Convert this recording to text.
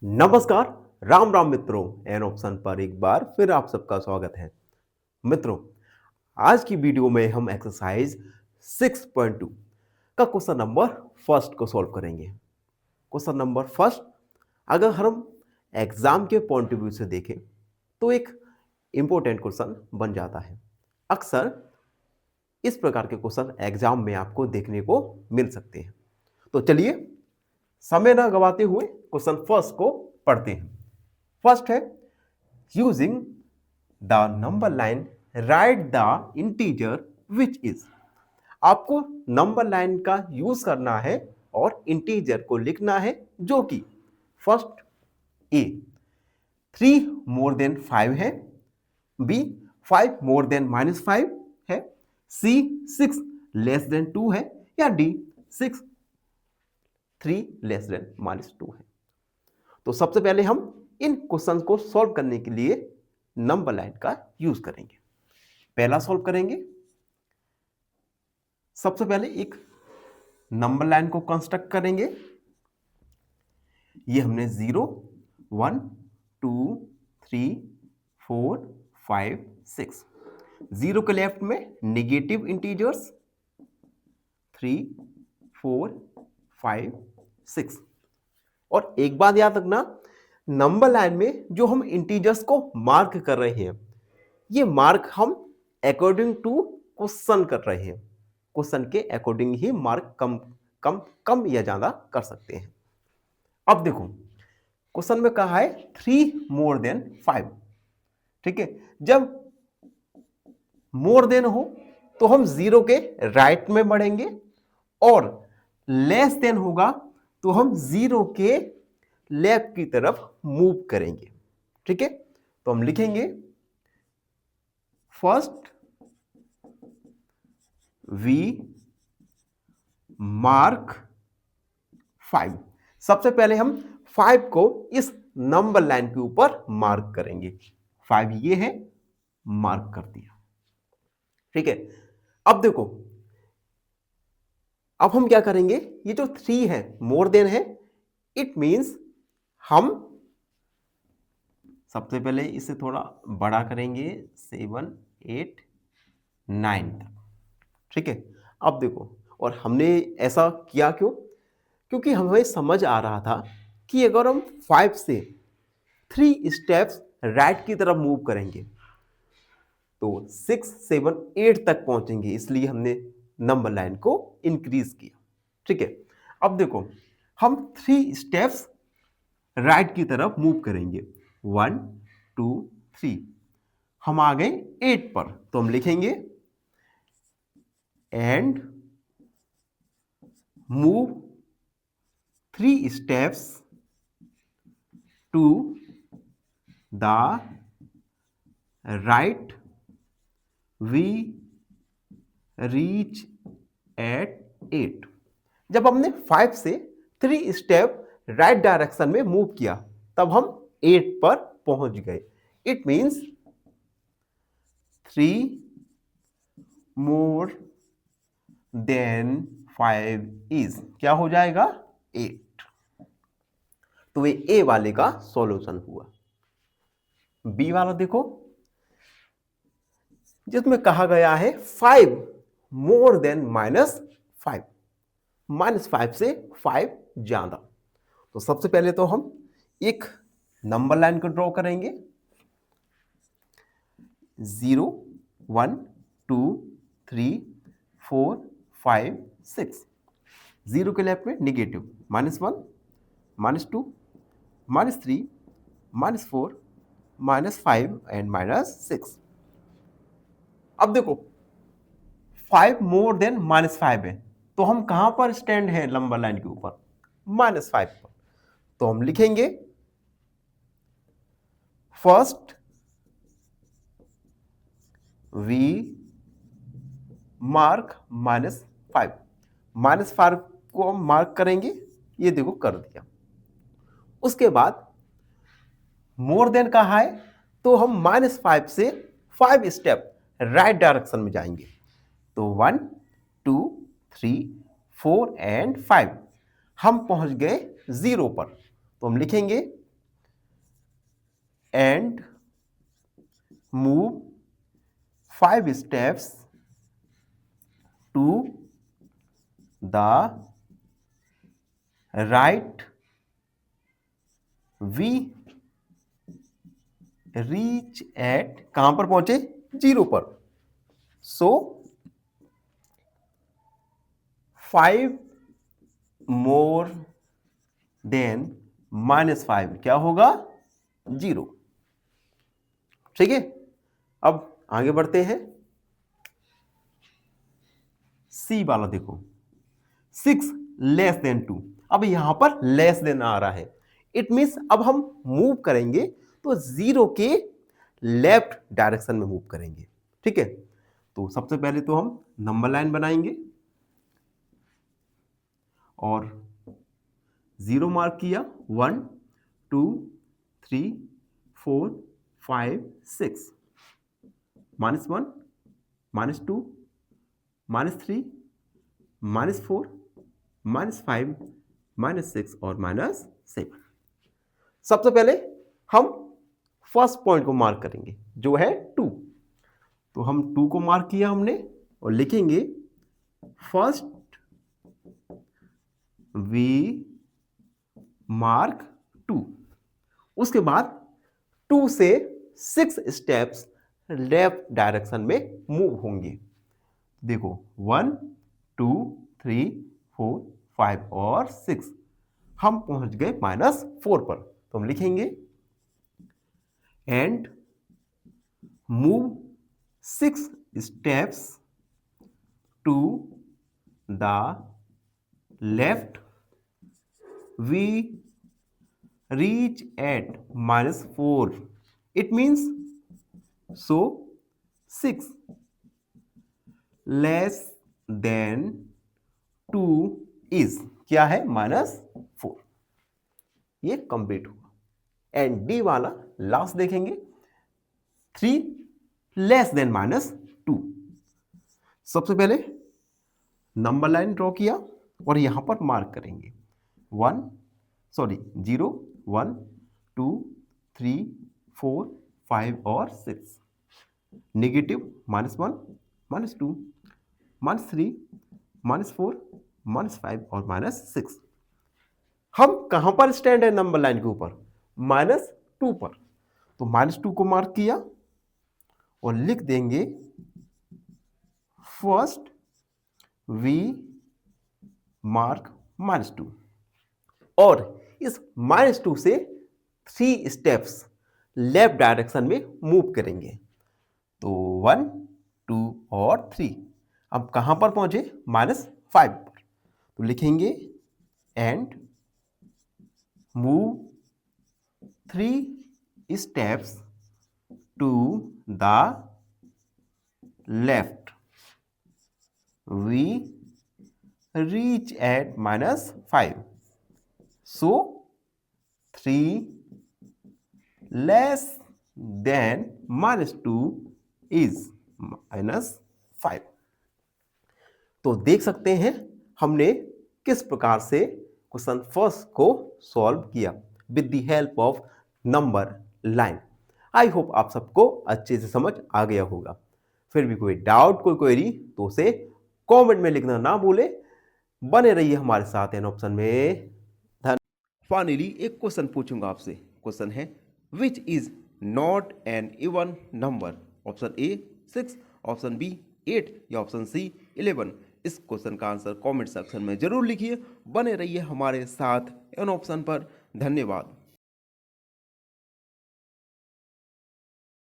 नमस्कार, राम राम मित्रों। An option पर एक बार फिर आप सबका स्वागत है। मित्रों, आज की वीडियो में हम एक्सरसाइज 6.2 का क्वेश्चन नंबर फर्स्ट को सॉल्व करेंगे। क्वेश्चन नंबर फर्स्ट, अगर हम एग्जाम के पॉइंट ऑफ व्यू से देखें तो एक इंपॉर्टेंट क्वेश्चन बन जाता है। अक्सर इस प्रकार के क्वेश्चन एग्जाम में आपको देखने को मिल सकते हैं। तो चलिए समय ना गवाते हुए क्वेश्चन फर्स्ट को पढ़ते हैं। फर्स्ट है, using the number line right the integer which is. आपको नंबर लाइन का यूज करना है और इंटीजर को लिखना है जो कि फर्स्ट ए 3 मोर देन 5 है, बी 5 मोर देन -5 है, सी 6 लेस देन 2 है, या डी 6 3 लेस देन -2 है। तो सबसे पहले हम इन क्वेश्चन को सॉल्व करने के लिए नंबर लाइन का यूज करेंगे। पहला सॉल्व करेंगे। सबसे पहले एक नंबर लाइन को कंस्ट्रक्ट करेंगे। ये हमने 0 1 2 3 4 5 6, 0 के लेफ्ट में नेगेटिव इंटीजर्स 3 4 5 6। और एक बात याद रखना, नंबर लाइन में जो हम इंटीजर्स को मार्क कर रहे हैं, ये मार्क हम अकॉर्डिंग टू क्वेश्चन कर रहे हैं। क्वेश्चन के अकॉर्डिंग ही मार्क कम या ज्यादा कर सकते हैं। अब देखो, क्वेश्चन में कहा है 3 मोर देन 5। ठीक है, जब मोर देन हो तो हम 0 के राइट में बढ़ेंगे, और लेस देन होगा तो हम 0 के लेफ्ट की तरफ मूव करेंगे। ठीक है, तो हम लिखेंगे फर्स्ट वी मार्क 5। सबसे पहले हम 5 को इस नंबर लाइन के ऊपर मार्क करेंगे। 5 ये है, मार्क कर दिया। ठीक है, अब देखो, अब हम क्या करेंगे, ये जो 3 है मोर देन है, इट मींस हम सबसे पहले इसे थोड़ा बड़ा करेंगे 7 8 9 तक। ठीक है, अब देखो, और हमने ऐसा किया क्यों? क्योंकि हमें समझ आ रहा था कि अगर हम 5 से 3 स्टेप्स राइट की तरफ मूव करेंगे तो 6 7 8 तक पहुंचेंगे, इसलिए हमने नंबर लाइन को इंक्रीज किया। ठीक है, अब देखो, हम 3 स्टेप्स राइट की तरफ मूव करेंगे, 1 2 3। हम आ गए 8 पर, तो हम लिखेंगे and move 3 steps to the right we reach at 8। जब हमने 5 से 3 स्टेप राइट डायरेक्शन में मूव किया, तब हम 8 पर पहुंच गए। It means 3 more than 5 is, क्या हो जाएगा, 8। तो ये ए वाले का सॉल्यूशन हुआ। बी वाला देखो, जिसमें कहा गया है 5 मोर देन -5, -5 से 5 ज्यादा। तो सबसे पहले तो हम एक नंबर लाइन को ड्रॉ करेंगे, 0 1 2 3 4 5 6। 0 के लेफ्ट में निगेटिव -1 -2 -3 -4 -5 एंड -6। अब देखो, 5 मोर देन -5 है, तो हम कहां पर स्टैंड है नंबर लाइन के ऊपर, -5 पर। तो हम लिखेंगे फर्स्ट वी मार्क -5। -5 को हम मार्क करेंगे, ये देखो कर दिया। उसके बाद मोर देन कहा है, तो हम -5 से 5 स्टेप राइट डायरेक्शन में जाएंगे। तो 1 2 3 4 एंड 5, हम पहुंच गए 0 पर। तो हम लिखेंगे and move 5 steps to the right, we reach at कहां पर पहुंचे? 0 पर. So 5 more than -5 क्या होगा? 0. ठीक है, अब आगे बढ़ते हैं. सी वाला देखो, 6 लेस देन 2. अब यहां पर लेस देन आ रहा है, इट मीन्स अब हम मूव करेंगे तो 0 के लेफ्ट डायरेक्शन में मूव करेंगे. ठीक है, तो सबसे पहले तो हम नंबर लाइन बनाएंगे और 0 मार्क किया. 1 2 3 4 5 6, -1 -2 -3 -4 -5 -6 और -7. सबसे पहले हम फर्स्ट पॉइंट को मार्क करेंगे जो है 2. तो हम 2 को मार्क किया हमने और लिखेंगे फर्स्ट वी मार्क 2. उसके बाद 2 से 6 स्टेप्स लेफ्ट डायरेक्शन में मूव होंगे. देखो 1 2 3 4 5 और 6, हम पहुंच गए -4 पर. तो हम लिखेंगे and move 6 steps to the left, we reach at -4. It means so 6 less than 2 is क्या है? -4. ये कंप्लीट हुआ. एंड डी वाला लास्ट देखेंगे, 3 लेस देन -2. सबसे पहले नंबर लाइन ड्रॉ किया और यहां पर मार्क करेंगे 0 1 2 3 4 5 और 6. नेगेटिव -1 -2 -3 -4 -5 और -6. हम कहां पर स्टैंड है नंबर लाइन के ऊपर? -2 पर. तो -2 को मार्क किया और लिख देंगे फर्स्ट वी मार्क -2 और इस -2 से 3 स्टेप्स लेफ्ट डायरेक्शन में मूव करेंगे. तो 1 2 और 3. अब कहां पर पहुंचे? -5 पर. तो लिखेंगे and move 3 steps to the left, we reach at -5. So 3 less than -2 is -5. तो देख सकते हैं हमने किस प्रकार से क्वेश्चन फर्स्ट को सॉल्व किया with the help of number line. I hope आप सबको अच्छे से समझ आ गया होगा. फिर भी कोई डाउट, कोई क्वेरी तो उसे कमेंट में लिखना ना भूले. बने रहिए हमारे साथ एन ऑप्शन में. फाइनली एक क्वेश्चन पूछूंगा आपसे. क्वेश्चन है which is not an even number? Option A 6, option B 8 या ऑप्शन सी 11. इस क्वेश्चन का आंसर कमेंट सेक्शन में जरूर लिखिए. बने रहिए हमारे साथ एन ऑप्शन पर. धन्यवाद.